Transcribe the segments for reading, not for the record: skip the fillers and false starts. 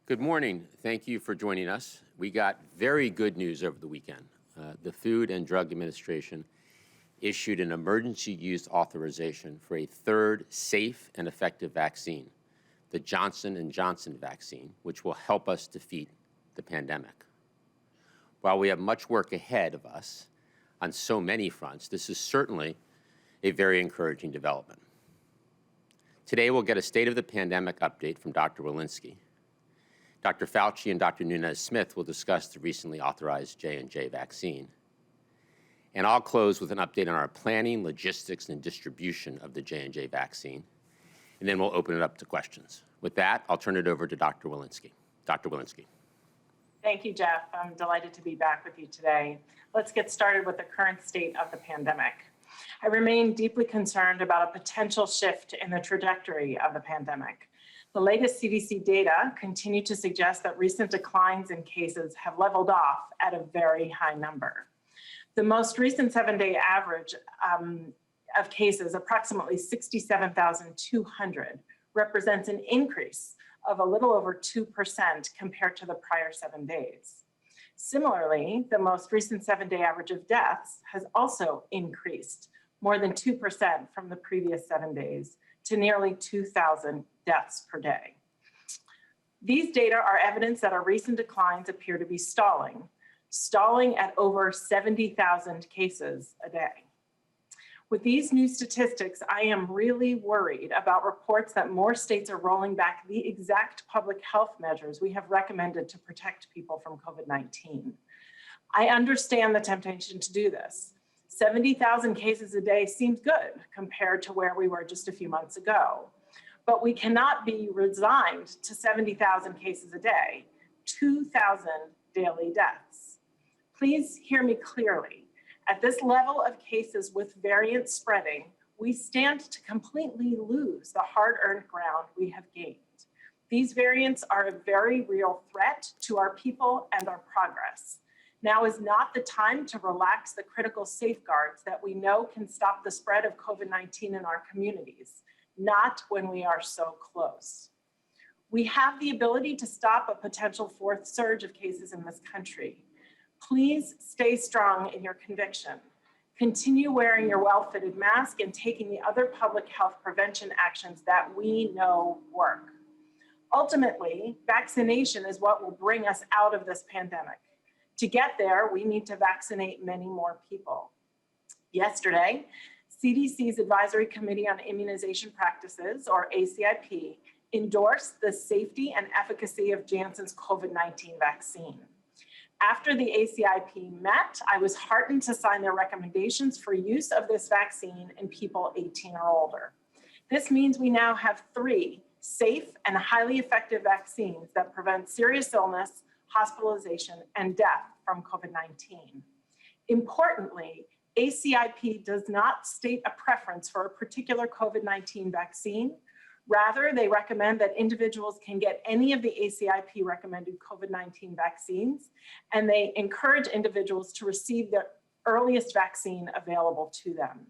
Good morning. Thank you for joining us. We got very good news over the weekend. The Food and Drug Administration issued an emergency use authorization for a third safe and effective vaccine, the Johnson & Johnson vaccine, which will help us defeat the pandemic. While we have much work ahead of us on so many fronts, this is certainly a very encouraging development. Today, we'll get a state of the pandemic update from Dr. Walensky. Dr. Fauci and Dr. Nunez-Smith will discuss the recently authorized J&J vaccine. And I'll close with an update on our planning, logistics, and distribution of the J&J vaccine. And then we'll open it up to questions. With that, I'll turn it over to Dr. Walensky. Dr. Walensky. Thank you, Jeff. I'm delighted to be back with you today. Let's get started with the current state of the pandemic. I remain deeply concerned about a potential shift in the trajectory of the pandemic. The latest CDC data continue to suggest that recent declines in cases have leveled off at a very high number. The most recent 7-day average of cases, approximately 67,200, represents an increase of a little over 2% compared to the prior 7 days. Similarly, the most recent 7-day average of deaths has also increased more than 2% from the previous 7 days to nearly 2,000 deaths per day. These data are evidence that our recent declines appear to be stalling at over 70,000 cases a day. With these new statistics, I am really worried about reports that more states are rolling back the exact public health measures we have recommended to protect people from COVID-19. I understand the temptation to do this. 70,000 cases a day seems good compared to where we were just a few months ago. But we cannot be resigned to 70,000 cases a day, 2,000 daily deaths. Please hear me clearly. At this level of cases with variants spreading, we stand to completely lose the hard-earned ground we have gained. These variants are a very real threat to our people and our progress. Now is not the time to relax the critical safeguards that we know can stop the spread of COVID-19 in our communities, not when we are so close. We have the ability to stop a potential fourth surge of cases in this country. Please stay strong in your conviction. Continue wearing your well-fitted mask and taking the other public health prevention actions that we know work. Ultimately, vaccination is what will bring us out of this pandemic. To get there, we need to vaccinate many more people. Yesterday, CDC's Advisory Committee on Immunization Practices, or ACIP, endorsed the safety and efficacy of Janssen's COVID-19 vaccine. After the ACIP met, I was heartened to sign their recommendations for use of this vaccine in people 18 or older. This means we now have 3 safe and highly effective vaccines that prevent serious illness, hospitalization, and death from COVID-19. Importantly, ACIP does not state a preference for a particular COVID-19 vaccine. Rather, they recommend that individuals can get any of the ACIP recommended COVID-19 vaccines, and they encourage individuals to receive the earliest vaccine available to them.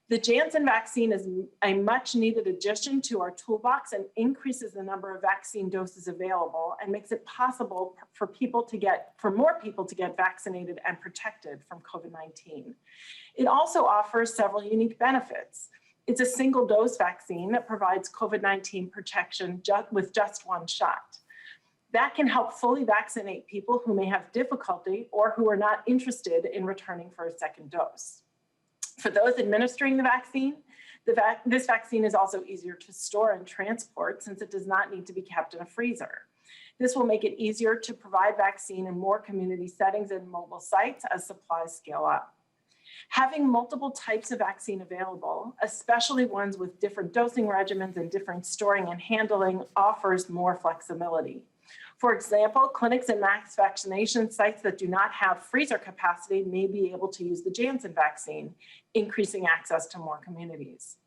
The Janssen vaccine is a much needed addition to our toolbox and increases the number of vaccine doses available and makes it possible for more people to get vaccinated and protected from COVID-19. It also offers several unique benefits. It's a single dose vaccine that provides COVID-19 protection with just one shot. That can help fully vaccinate people who may have difficulty or who are not interested in returning for a second dose. For those administering the vaccine, this vaccine is also easier to store and transport since it does not need to be kept in a freezer. This will make it easier to provide vaccine in more community settings and mobile sites as supplies scale up. Having multiple types of vaccine available, especially ones with different dosing regimens and different storing and handling, offers more flexibility. For example, clinics and mass vaccination sites that do not have freezer capacity may be able to use the Janssen vaccine, increasing access to more communities.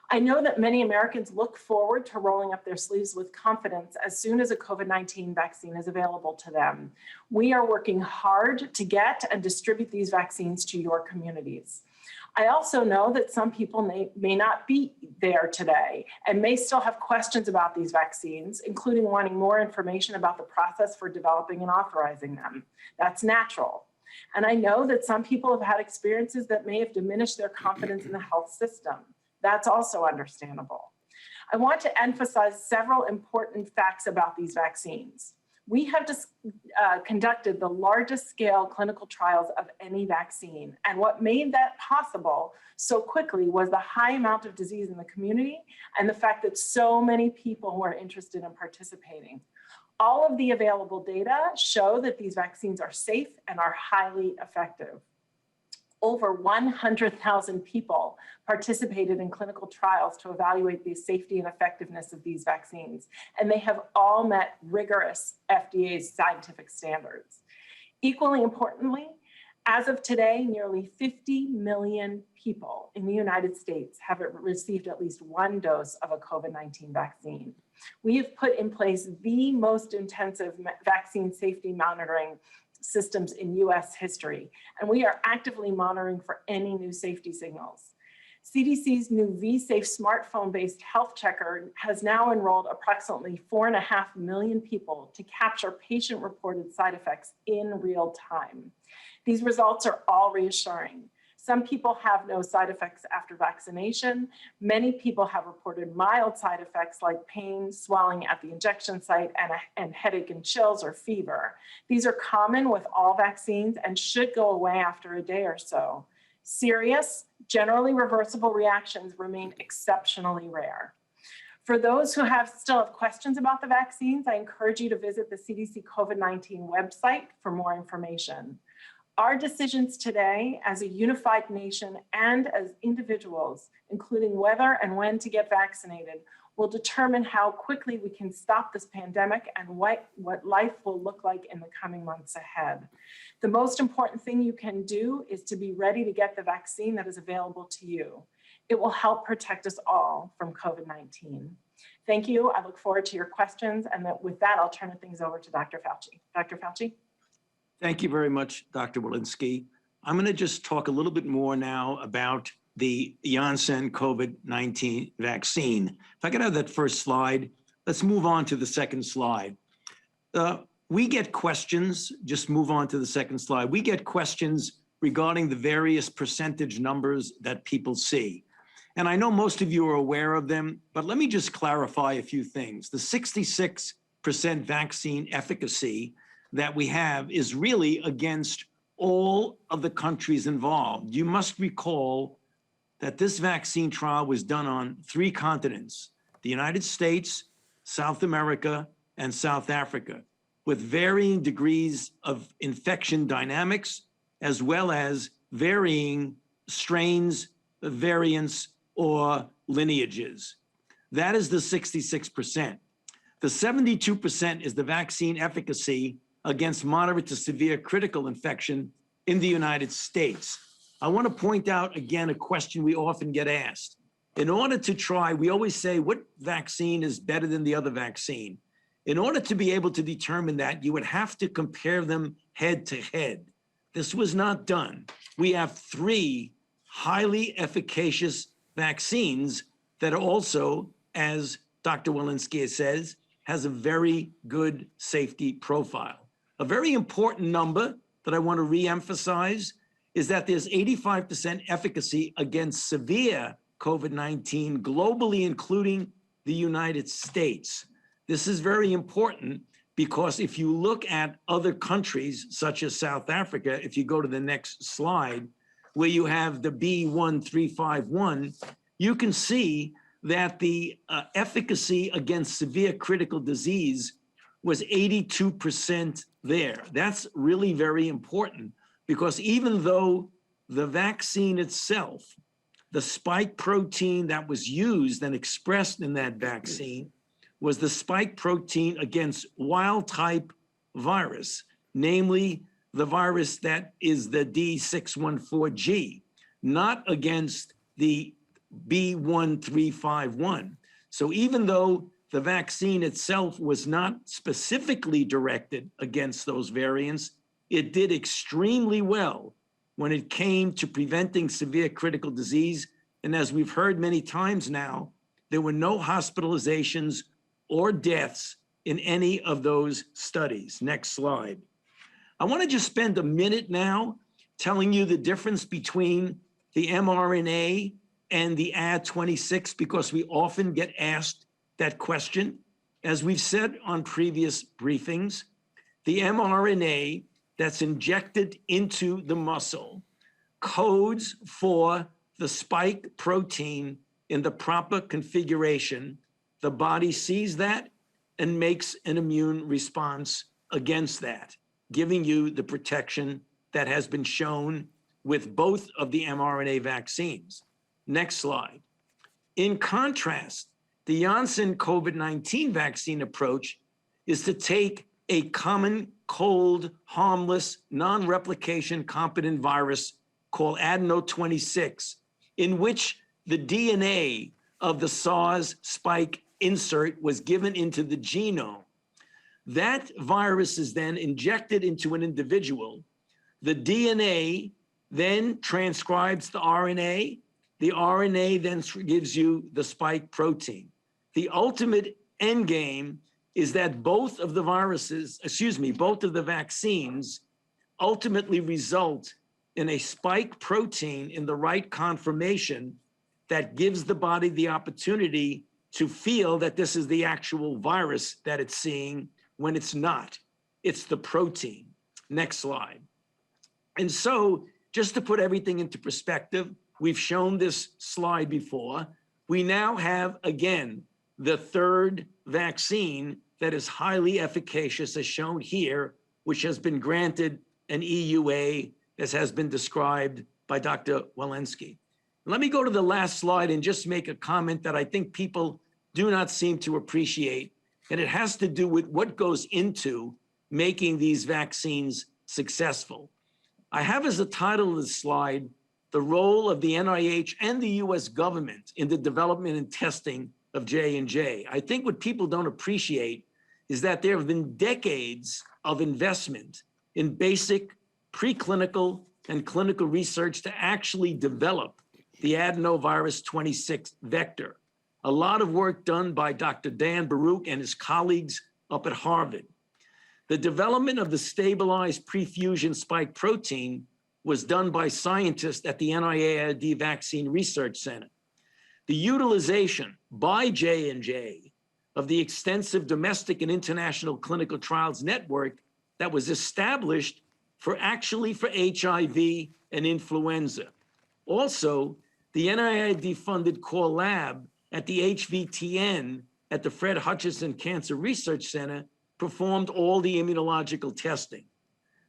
I know that many Americans look forward to rolling up their sleeves with confidence as soon as a COVID-19 vaccine is available to them. We are working hard to get and distribute these vaccines to your communities. I also know that some people may not be there today and may still have questions about these vaccines, including wanting more information about the process for developing and authorizing them. That's natural. And I know that some people have had experiences that may have diminished their confidence in the health system. That's also understandable. I want to emphasize several important facts about these vaccines. We have conducted the largest scale clinical trials of any vaccine. And what made that possible so quickly was the high amount of disease in the community and the fact that so many people were interested in participating. All of the available data show that these vaccines are safe and are highly effective. Over 100,000 people participated in clinical trials to evaluate the safety and effectiveness of these vaccines, and they have all met rigorous FDA scientific standards. Equally importantly, as of today, nearly 50 million people in the United States have received at least one dose of a COVID-19 vaccine. We have put in place the most intensive vaccine safety monitoring systems in US history, and we are actively monitoring for any new safety signals. CDC's new V-Safe smartphone-based health checker has now enrolled approximately 4.5 million people to capture patient-reported side effects in real time. These results are all reassuring. Some people have no side effects after vaccination. Many people have reported mild side effects like pain, swelling at the injection site, and headache and chills or fever. These are common with all vaccines and should go away after a day or so. Serious, generally reversible reactions remain exceptionally rare. For those who still have questions about the vaccines, I encourage you to visit the CDC COVID-19 website for more information. Our decisions today as a unified nation and as individuals, including whether and when to get vaccinated, will determine how quickly we can stop this pandemic and what life will look like in the coming months ahead. The most important thing you can do is to be ready to get the vaccine that is available to you. It will help protect us all from COVID-19. Thank you. I look forward to your questions. And with that, I'll turn things over to Dr. Fauci. Dr. Fauci? Thank you very much, Dr. Walensky. I'm going to just talk a little bit more now about the Janssen COVID-19 vaccine. If I could have that first slide, let's move on to the second slide. We get questions, just move on to the second slide. We get questions regarding the various percentage numbers that people see. And I know most of you are aware of them, but let me just clarify a few things. The 66% vaccine efficacy that we have is really against all of the countries involved. You must recall that this vaccine trial was done on 3 continents, the United States, South America, and South Africa, with varying degrees of infection dynamics, as well as varying strains, variants, or lineages. That is the 66%. The 72% is the vaccine efficacy against moderate to severe critical infection in the United States. I want to point out again a question we often get asked. In order to try, we always say, what vaccine is better than the other vaccine? In order to be able to determine that, you would have to compare them head to head. This was not done. We have 3 highly efficacious vaccines that are also, as Dr. Walensky says, has a very good safety profile. A very important number that I want to reemphasize is that there's 85% efficacy against severe COVID-19 globally, including the United States. This is very important because if you look at other countries, such as South Africa, if you go to the next slide, where you have the B1351, you can see that the efficacy against severe critical disease was 82% there. That's really very important because even though the vaccine itself, the spike protein that was used and expressed in that vaccine was the spike protein against wild type virus, namely the virus that is the D614G, not against the B1351. So even though the vaccine itself was not specifically directed against those variants, it did extremely well when it came to preventing severe critical disease. And as we've heard many times now, there were no hospitalizations or deaths in any of those studies. Next slide. I want to just spend a minute now telling you the difference between the mRNA and the Ad26, because we often get asked that question. As we've said on previous briefings, the mRNA that's injected into the muscle codes for the spike protein in the proper configuration. The body sees that and makes an immune response against that, giving you the protection that has been shown with both of the mRNA vaccines. Next slide. In contrast, the Janssen COVID-19 vaccine approach is to take a common cold, harmless, non-replication competent virus called adeno-26, in which the DNA of the SARS spike insert was given into the genome. That virus is then injected into an individual. The DNA then transcribes the RNA. The RNA then gives you the spike protein. The ultimate end game is that both of the vaccines ultimately result in a spike protein in the right conformation that gives the body the opportunity to feel that this is the actual virus that it's seeing when it's not. It's the protein. Next slide. And so, just to put everything into perspective, we've shown this slide before. We now have, again, the third vaccine that is highly efficacious, as shown here, which has been granted an EUA, as has been described by Dr. Walensky. Let me go to the last slide and just make a comment that I think people do not seem to appreciate, and it has to do with what goes into making these vaccines successful. I have as the title of the slide, the role of the NIH and the US government in the development and testing of J&J. I think what people don't appreciate is that there have been decades of investment in basic preclinical and clinical research to actually develop the adenovirus 26 vector. A lot of work done by Dr. Dan Baruch and his colleagues up at Harvard. The development of the stabilized prefusion spike protein was done by scientists at the NIAID Vaccine Research Center. The utilization by J&J of the extensive domestic and international clinical trials network that was established for HIV and influenza. Also, the NIAID-funded core lab at the HVTN at the Fred Hutchinson Cancer Research Center performed all the immunological testing.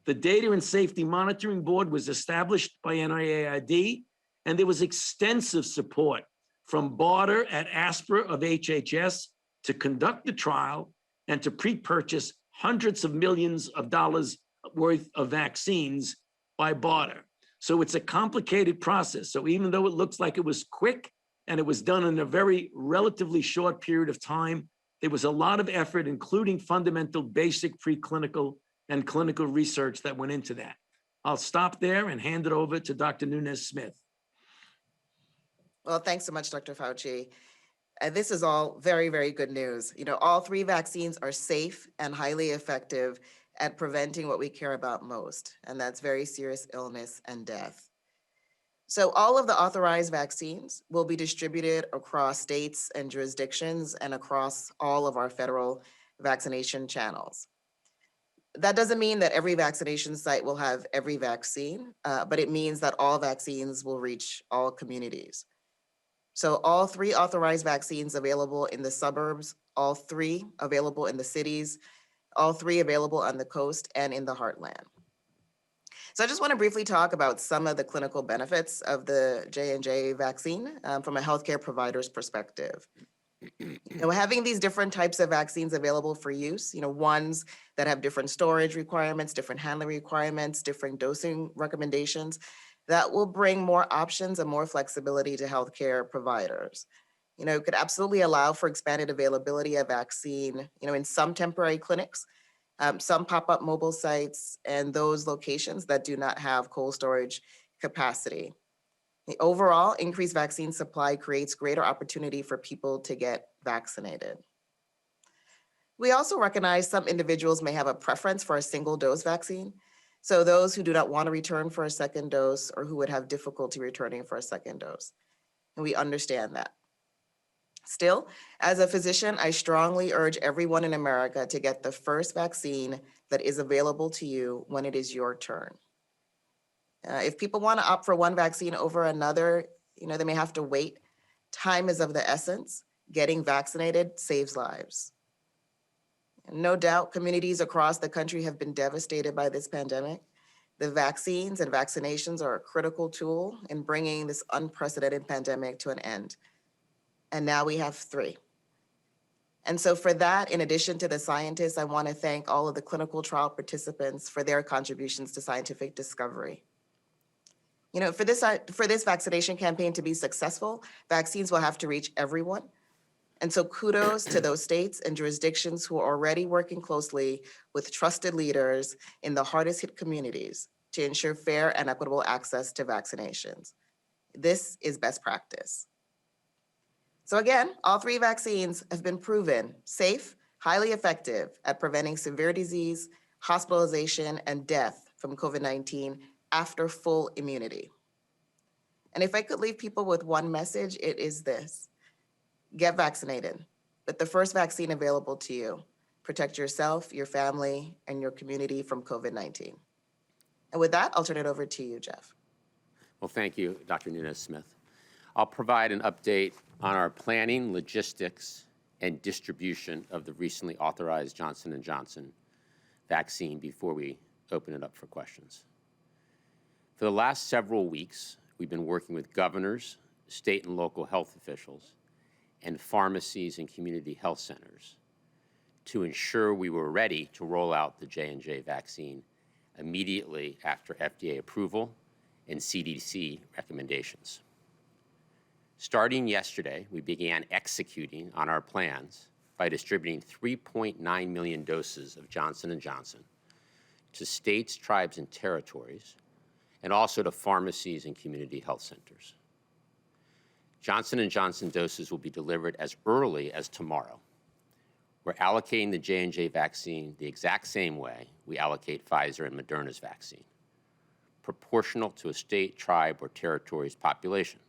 The Data and Safety Monitoring Board was established by NIAID, and there was extensive support from BARDA at ASPR of HHS to conduct the trial and to pre-purchase hundreds of millions of dollars worth of vaccines by BARDA. So it's a complicated process. So even though it looks like it was quick and it was done in a very relatively short period of time, there was a lot of effort, including fundamental basic preclinical and clinical research that went into that. I'll stop there and hand it over to Dr. Nunes-Smith. Well, thanks so much, Dr. Fauci. This is all very, very good news. All three vaccines are safe and highly effective at preventing what we care about most, and that's very serious illness and death. So all of the authorized vaccines will be distributed across states and jurisdictions and across all of our federal vaccination channels. That doesn't mean that every vaccination site will have every vaccine, but it means that all vaccines will reach all communities. So all three authorized vaccines available in the suburbs, all three available in the cities, all three available on the coast and in the heartland. So I just want to briefly talk about some of the clinical benefits of the J&J vaccine from a healthcare provider's perspective. Having these different types of vaccines available for use, ones that have different storage requirements, different handling requirements, different dosing recommendations, that will bring more options and more flexibility to healthcare providers. It could absolutely allow for expanded availability of vaccine, in some temporary clinics, some pop-up mobile sites, and those locations that do not have cold storage capacity. The overall increased vaccine supply creates greater opportunity for people to get vaccinated. We also recognize some individuals may have a preference for a single dose vaccine. So those who do not want to return for a second dose or who would have difficulty returning for a second dose. And we understand that. Still, as a physician, I strongly urge everyone in America to get the first vaccine that is available to you when it is your turn. If people want to opt for one vaccine over another, they may have to wait. Time is of the essence. Getting vaccinated saves lives. No doubt, communities across the country have been devastated by this pandemic. The vaccines and vaccinations are a critical tool in bringing this unprecedented pandemic to an end. And now we have 3. And so for that, in addition to the scientists, I want to thank all of the clinical trial participants for their contributions to scientific discovery. For this vaccination campaign to be successful, vaccines will have to reach everyone. And so kudos to those states and jurisdictions who are already working closely with trusted leaders in the hardest hit communities to ensure fair and equitable access to vaccinations. This is best practice. So again, all 3 vaccines have been proven safe, highly effective at preventing severe disease, hospitalization, and death from COVID-19 after full immunity. And if I could leave people with one message, it is this: get vaccinated, but the first vaccine available to you. Protect yourself, your family, and your community from COVID-19. And with that, I'll turn it over to you, Jeff. Well, thank you, Dr. Nunez-Smith. I'll provide an update on our planning, logistics, and distribution of the recently authorized Johnson & Johnson vaccine before we open it up for questions. For the last several weeks, we've been working with governors, state and local health officials, and pharmacies and community health centers to ensure we were ready to roll out the J&J vaccine immediately after FDA approval and CDC recommendations. Starting yesterday, we began executing on our plans by distributing 3.9 million doses of Johnson & Johnson to states, tribes, and territories, and also to pharmacies and community health centers. Johnson & Johnson doses will be delivered as early as tomorrow. We're allocating the J&J vaccine the exact same way we allocate Pfizer and Moderna's vaccine, proportional to a state, tribe, or territory's population.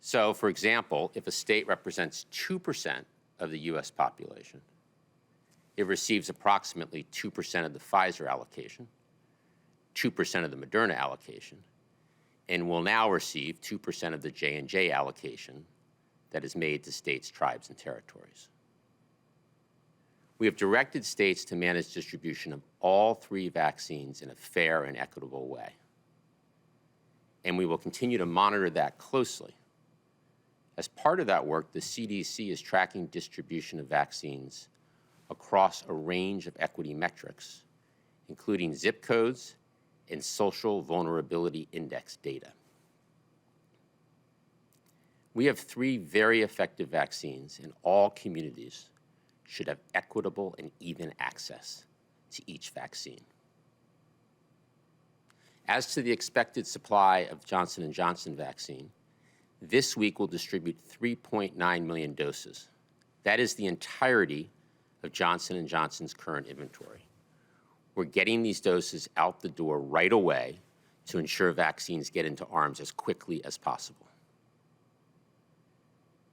So, for example, if a state represents 2% of the U.S. population, it receives approximately 2% of the Pfizer allocation, 2% of the Moderna allocation, and will now receive 2% of the J&J allocation that is made to states, tribes, and territories. We have directed states to manage distribution of all 3 vaccines in a fair and equitable way. And we will continue to monitor that closely. As part of that work, the CDC is tracking distribution of vaccines across a range of equity metrics, including zip codes and social vulnerability index data. We have 3 very effective vaccines, and all communities should have equitable and even access to each vaccine. As to the expected supply of Johnson & Johnson vaccine, this week we'll distribute 3.9 million doses. That is the entirety of Johnson & Johnson's current inventory. We're getting these doses out the door right away to ensure vaccines get into arms as quickly as possible.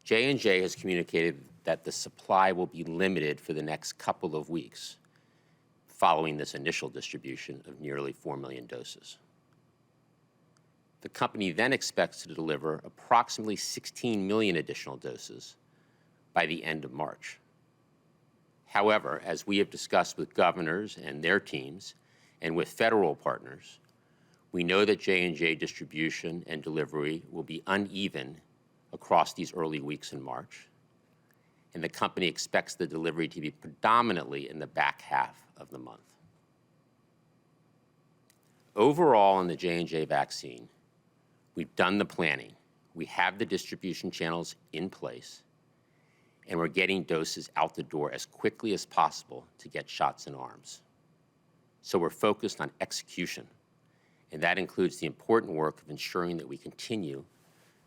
J&J has communicated that the supply will be limited for the next couple of weeks following this initial distribution of nearly 4 million doses. The company then expects to deliver approximately 16 million additional doses by the end of March. However, as we have discussed with governors and their teams and with federal partners, we know that J&J distribution and delivery will be uneven across these early weeks in March, and the company expects the delivery to be predominantly in the back half of the month. Overall, in the J&J vaccine, we've done the planning. We have the distribution channels in place, and we're getting doses out the door as quickly as possible to get shots in arms. So we're focused on execution And that includes the important work of ensuring that we continue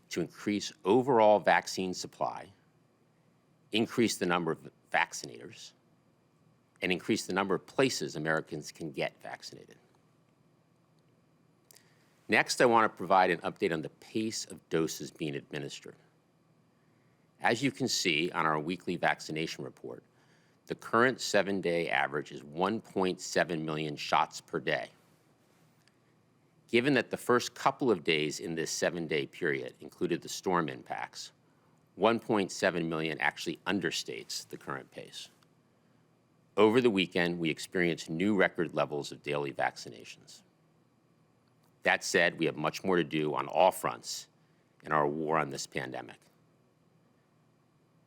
to increase overall vaccine supply, increase the number of vaccinators, and increase the number of places Americans can get vaccinated. Next, I want to provide an update on the pace of doses being administered. As you can see on our weekly vaccination report, the current 7-day average is 1.7 million shots per day. Given that the first couple of days in this 7-day period included the storm impacts, 1.7 million actually understates the current pace. Over the weekend, we experienced new record levels of daily vaccinations. That said, we have much more to do on all fronts in our war on this pandemic.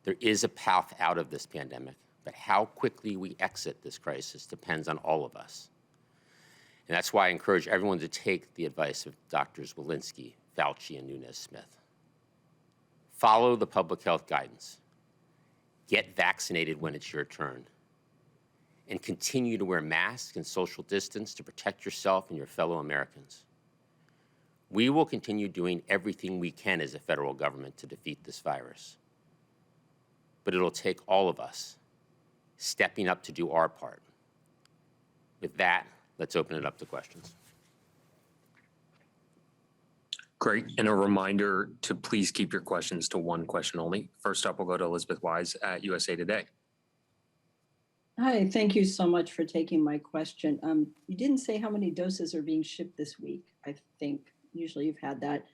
There is a path out of this pandemic, but how quickly we exit this crisis depends on all of us. And that's why I encourage everyone to take the advice of Drs. Walensky, Fauci, and Nunes-Smith. Follow the public health guidance. Get vaccinated when it's your turn. And continue to wear masks and social distance to protect yourself and your fellow Americans. We will continue doing everything we can as a federal government to defeat this virus. But it'll take all of us stepping up to do our part. With that, let's open it up to questions. Great. And a reminder to please keep your questions to one question only. First up, we'll go to Elizabeth Wise at USA Today. Hi, thank you so much for taking my question. You didn't say how many doses are being shipped this week. I think usually you've had that.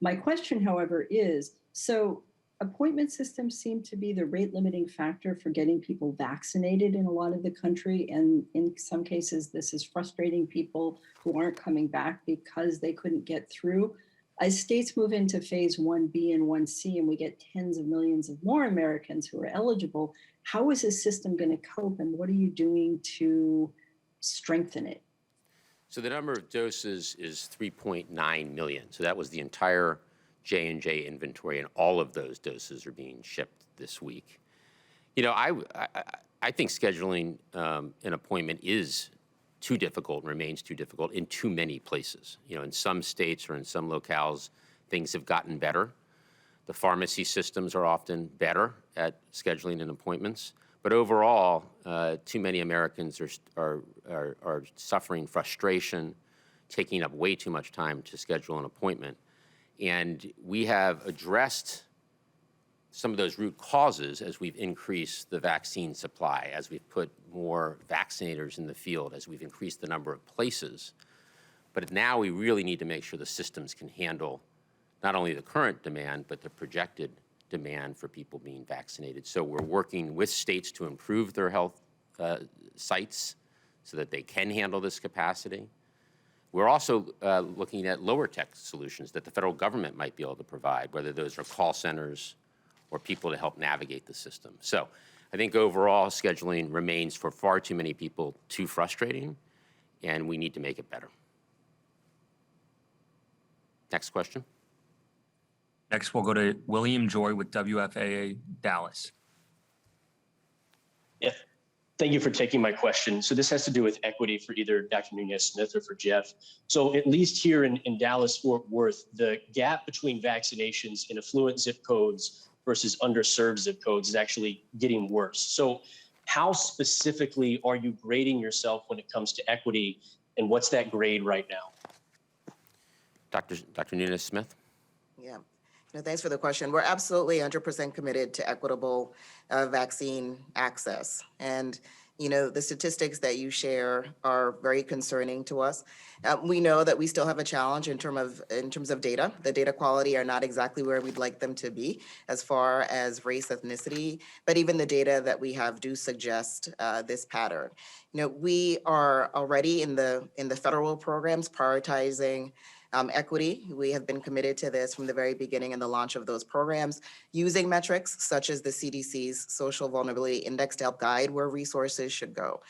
My question, however, is, so appointment systems seem to be the rate limiting factor for getting people vaccinated in a lot of the country. And in some cases, this is frustrating people who aren't coming back because they couldn't get through. As states move into phase 1B and 1C, and we get tens of millions of more Americans who are eligible, how is this system going to cope, and what are you doing to strengthen it? So the number of doses is 3.9 million. So that was the entire J&J inventory, and all of those doses are being shipped this week. You know, I think scheduling an appointment is too difficult and remains too difficult in too many places. You know, in some states or in some locales, things have gotten better. The pharmacy systems are often better at scheduling and appointments. But overall, too many Americans are suffering frustration, taking up way too much time to schedule an appointment. And we have addressed some of those root causes as we've increased the vaccine supply, as we've put more vaccinators in the field, as we've increased the number of places. But now we really need to make sure the systems can handle not only the current demand, but the projected demand for people being vaccinated. So we're working with states to improve their health sites so that they can handle this capacity. We're also looking at lower tech solutions that the federal government might be able to provide, whether those are call centers or people to help navigate the system. So I think overall scheduling remains for far too many people too frustrating, and we need to make it better. Next question. Next, we'll go to William Joy with WFAA Dallas. Yeah, thank you for taking my question. So this has to do with equity for either Dr. Nunes-Smith or for Jeff. So at least here in Dallas-Fort Worth, the gap between vaccinations in affluent zip codes versus underserved zip codes is actually getting worse. So how specifically are you grading yourself when it comes to equity, and what's that grade right now? Dr. Nunes-Smith? Yeah. No, thanks for the question. We're absolutely 100% committed to equitable vaccine access. And, you know, the statistics that you share are very concerning to us. We know that we still have a challenge in terms of data. The data quality are not exactly where we'd like them to be as far as race, ethnicity, but even the data that we have do suggest this pattern. You know, we are already in the federal programs prioritizing equity. We have been committed to this from the very beginning in the launch of those programs, using metrics such as the CDC's Social Vulnerability Index to help guide where resources should go.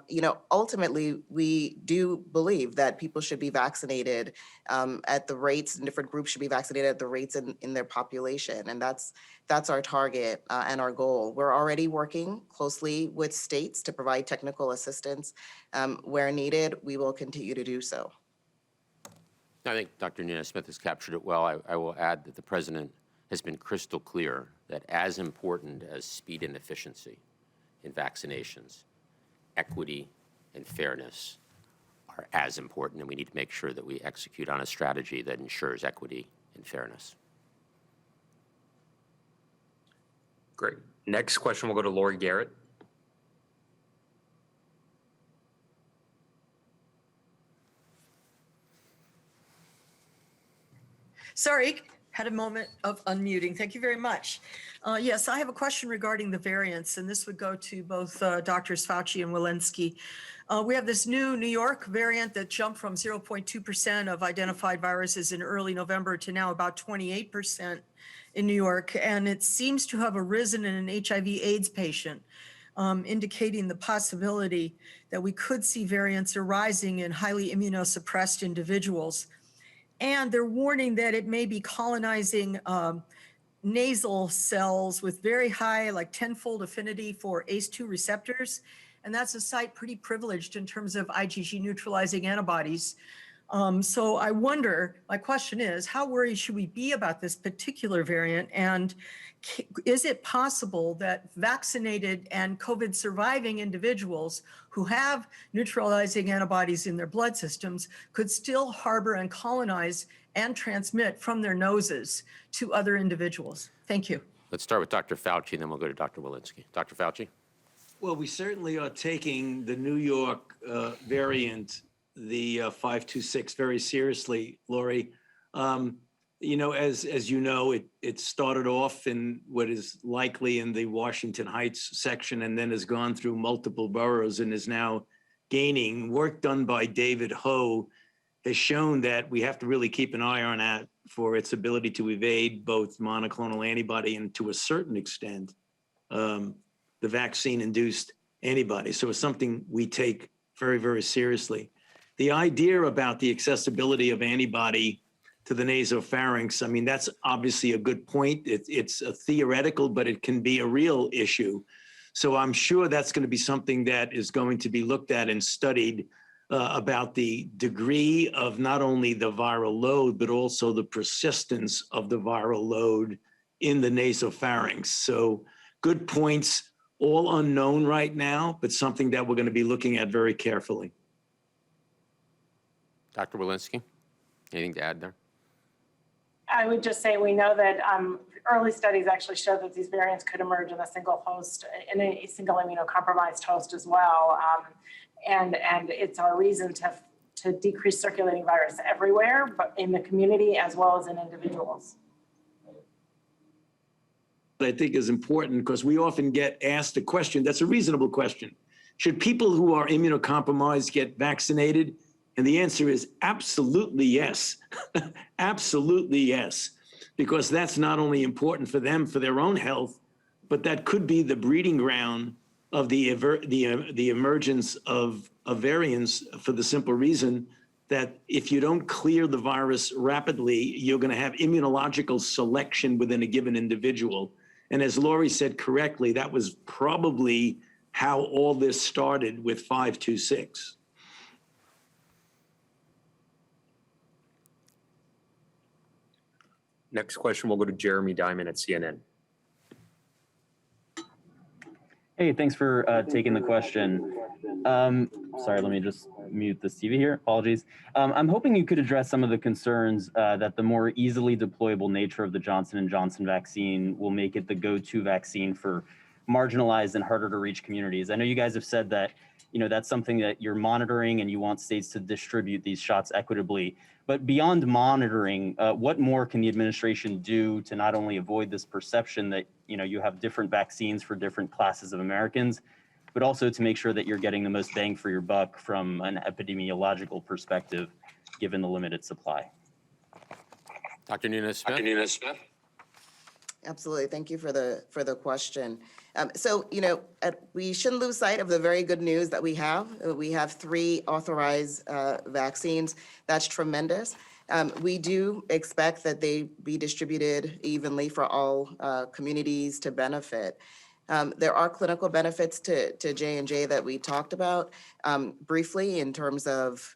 You know, ultimately, we do believe that people should be vaccinated at the rates, and different groups should be vaccinated at the rates in their population. And that's our target and our goal. We're already working closely with states to provide technical assistance where needed. We will continue to do so. I think Dr. Nunez-Smith has captured it well. I will add that the president has been crystal clear that as important as speed and efficiency in vaccinations, equity and fairness are as important, and we need to make sure that we execute on a strategy that ensures equity and fairness. Great. Next question will go to Lori Garrett. Sorry, had a moment of unmuting. Thank you very much. Yes, I have a question regarding the variants, and this would go to both Drs. Fauci and Walensky. We have this new New York variant that jumped from 0.2% of identified viruses in early November to now about 28% in New York, and it seems to have arisen in an HIV/AIDS patient, indicating the possibility that we could see variants arising in highly immunosuppressed individuals. And they're warning that it may be colonizing nasal cells with very high, like 10-fold affinity for ACE2 receptors. And that's a site pretty privileged in terms of IgG neutralizing antibodies. So I wonder, my question is, how worried should we be about this particular variant? And is it possible that vaccinated and COVID surviving individuals who have neutralizing antibodies in their blood systems could still harbor and colonize and transmit from their noses to other individuals? Thank you. Let's start with Dr. Fauci, and then we'll go to Dr. Walensky. Dr. Fauci? Well, we certainly are taking the New York variant, the 526, very seriously, Lori. You know, as you know, it started off in what is likely in the Washington Heights section and then has gone through multiple boroughs and is now gaining. Work done by David Ho has shown that we have to really keep an eye on that for its ability to evade both monoclonal antibody and, to a certain extent, the vaccine-induced antibody. So it's something we take very, very seriously. The idea about the accessibility of antibody to the nasopharynx, I mean, that's obviously a good point. It's a theoretical, but it can be a real issue. So I'm sure that's going to be something that is going to be looked at and studied about the degree of not only the viral load, but also the persistence of the viral load in the nasopharynx. So good points, all unknown right now, but something that we're going to be looking at very carefully. Dr. Walensky, anything to add there? I would just say we know that early studies actually show that these variants could emerge in a single host, in a single immunocompromised host as well. And it's our reason to decrease circulating virus everywhere, but in the community as well as in individuals. I think is important because we often get asked a question that's a reasonable question. Should people who are immunocompromised get vaccinated? And the answer is absolutely yes. Absolutely yes. Because that's not only important for them, for their own health, but that could be the breeding ground of the emergence of variants, for the simple reason that if you don't clear the virus rapidly, you're going to have immunological selection within a given individual. And as Lori said correctly, that was probably how all this started with 526. Next question will go to Jeremy Diamond at CNN. Hey, thanks for taking the question. Sorry, let me just mute this TV here. Apologies. I'm hoping you could address some of the concerns that the more easily deployable nature of the Johnson & Johnson vaccine will make it the go-to vaccine for marginalized and harder to reach communities. I know you guys have said that, you know, that's something that you're monitoring and you want states to distribute these shots equitably. But beyond monitoring, what more can the administration do to not only avoid this perception that, you know, you have different vaccines for different classes of Americans, but also to make sure that you're getting the most bang for your buck from an epidemiological perspective, given the limited supply? Dr. Nunez-Smith? Absolutely. Thank you for the question. So, you know, we shouldn't lose sight of the very good news that we have. We have 3 authorized vaccines. That's tremendous. We do expect that they be distributed evenly for all communities to benefit. There are clinical benefits to J&J that we talked about briefly in terms of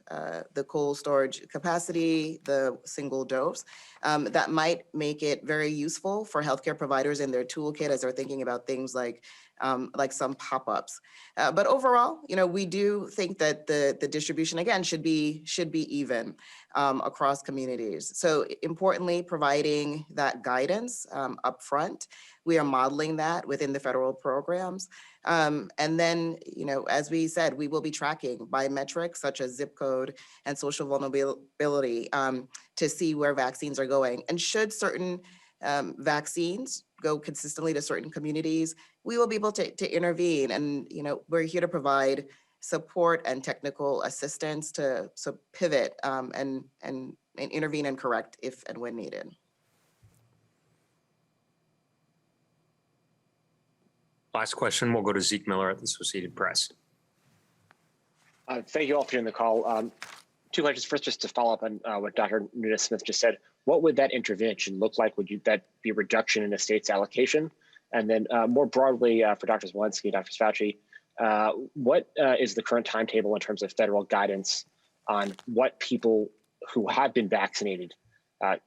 the cold storage capacity, the single dose. That might make it very useful for healthcare providers in their toolkit as they're thinking about things like some pop-ups. But overall, we do think that the distribution, again, should be even across communities. So importantly, providing that guidance upfront. We are modeling that within the federal programs. And then, as we said, we will be tracking by metrics such as zip code and social vulnerability to see where vaccines are going. And should certain vaccines go consistently to certain communities, we will be able to intervene. And, we're here to provide support and technical assistance to pivot and intervene and correct if and when needed. Last question, we'll go to Zeke Miller at the Associated Press. Thank you all for doing the call. 2 questions. First, just to follow up on what Dr. Nunez-Smith just said, what would that intervention look like? Would that be a reduction in the state's allocation? And then more broadly for Drs. Walensky and Dr. Fauci, what is the current timetable in terms of federal guidance on what people who have been vaccinated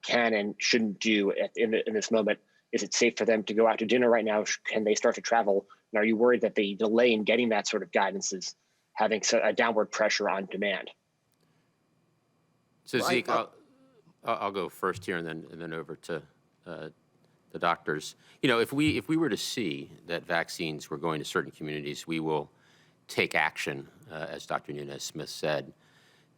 can and shouldn't do in this moment? Is it safe for them to go out to dinner right now? Can they start to travel? And are you worried that the delay in getting that sort of guidance is having a downward pressure on demand? So Zeke, I'll go first here and then over to the doctors. If we were to see that vaccines were going to certain communities, we will take action, as Dr. Nunez-Smith said,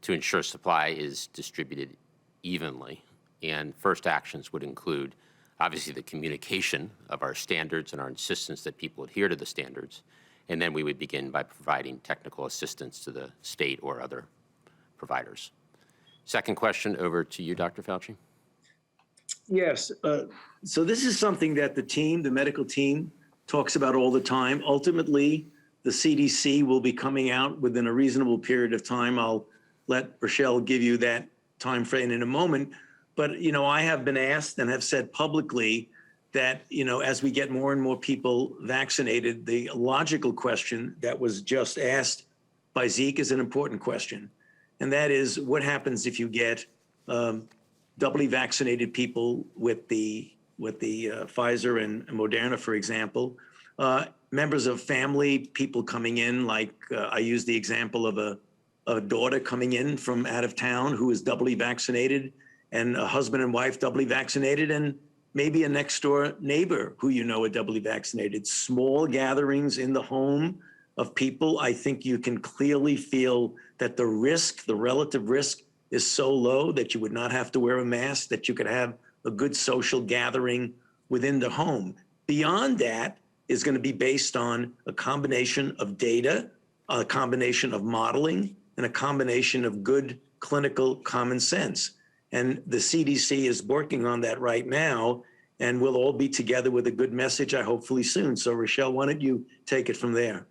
to ensure supply is distributed evenly. And first actions would include, obviously, the communication of our standards and our insistence that people adhere to the standards. And then we would begin by providing technical assistance to the state or other providers. Second question, over to you, Dr. Fauci. Yes. So this is something that the medical team, talks about all the time. Ultimately, the CDC will be coming out within a reasonable period of time. I'll let Rochelle give you that time frame in a moment. But, I have been asked and have said publicly that, as we get more and more people vaccinated, the logical question that was just asked by Zeke is an important question. And that is, what happens if you get doubly vaccinated people with the Pfizer and Moderna, for example, members of family, people coming in, like I use the example of a daughter coming in from out of town who is doubly vaccinated, and a husband and wife doubly vaccinated, and maybe a next door neighbor who are doubly vaccinated. Small gatherings in the home of people, I think you can clearly feel that the relative risk is so low that you would not have to wear a mask, that you could have a good social gathering within the home. Beyond that is going to be based on a combination of data, a combination of modeling, and a combination of good clinical common sense. And the CDC is working on that right now, and we'll all be together with a good message, hopefully soon. So Rochelle, why don't you take it from there?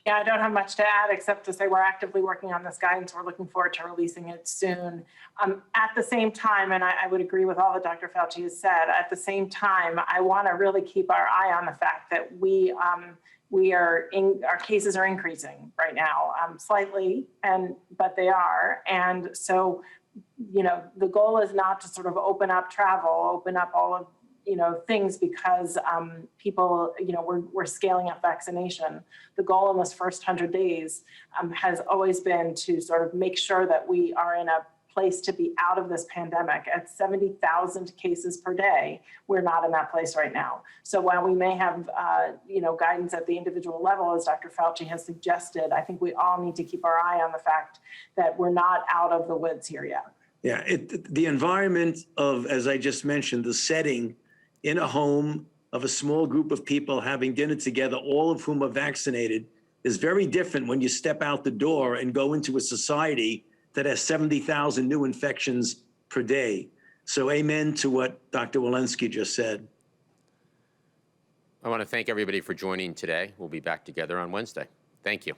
Yeah, I don't have much to add except to say we're actively working on this guidance. We're looking forward to releasing it soon. At the same time, and I would agree with all that Dr. Fauci has said, at the same time, I want to really keep our eye on the fact that our cases are increasing right now, slightly, but they are. And so, the goal is not to sort of open up travel, open up all of things because people, we're scaling up vaccination. The goal in this first 100 days has always been to sort of make sure that we are in a place to be out of this pandemic. At 70,000 cases per day, we're not in that place right now. So while we may have, guidance at the individual level, as Dr. Fauci has suggested, I think we all need to keep our eye on the fact that we're not out of the woods here yet. Yeah, the environment of, as I just mentioned, the setting in a home of a small group of people having dinner together, all of whom are vaccinated, is very different when you step out the door and go into a society that has 70,000 new infections per day. So amen to what Dr. Walensky just said. I want to thank everybody for joining today. We'll be back together on Wednesday. Thank you.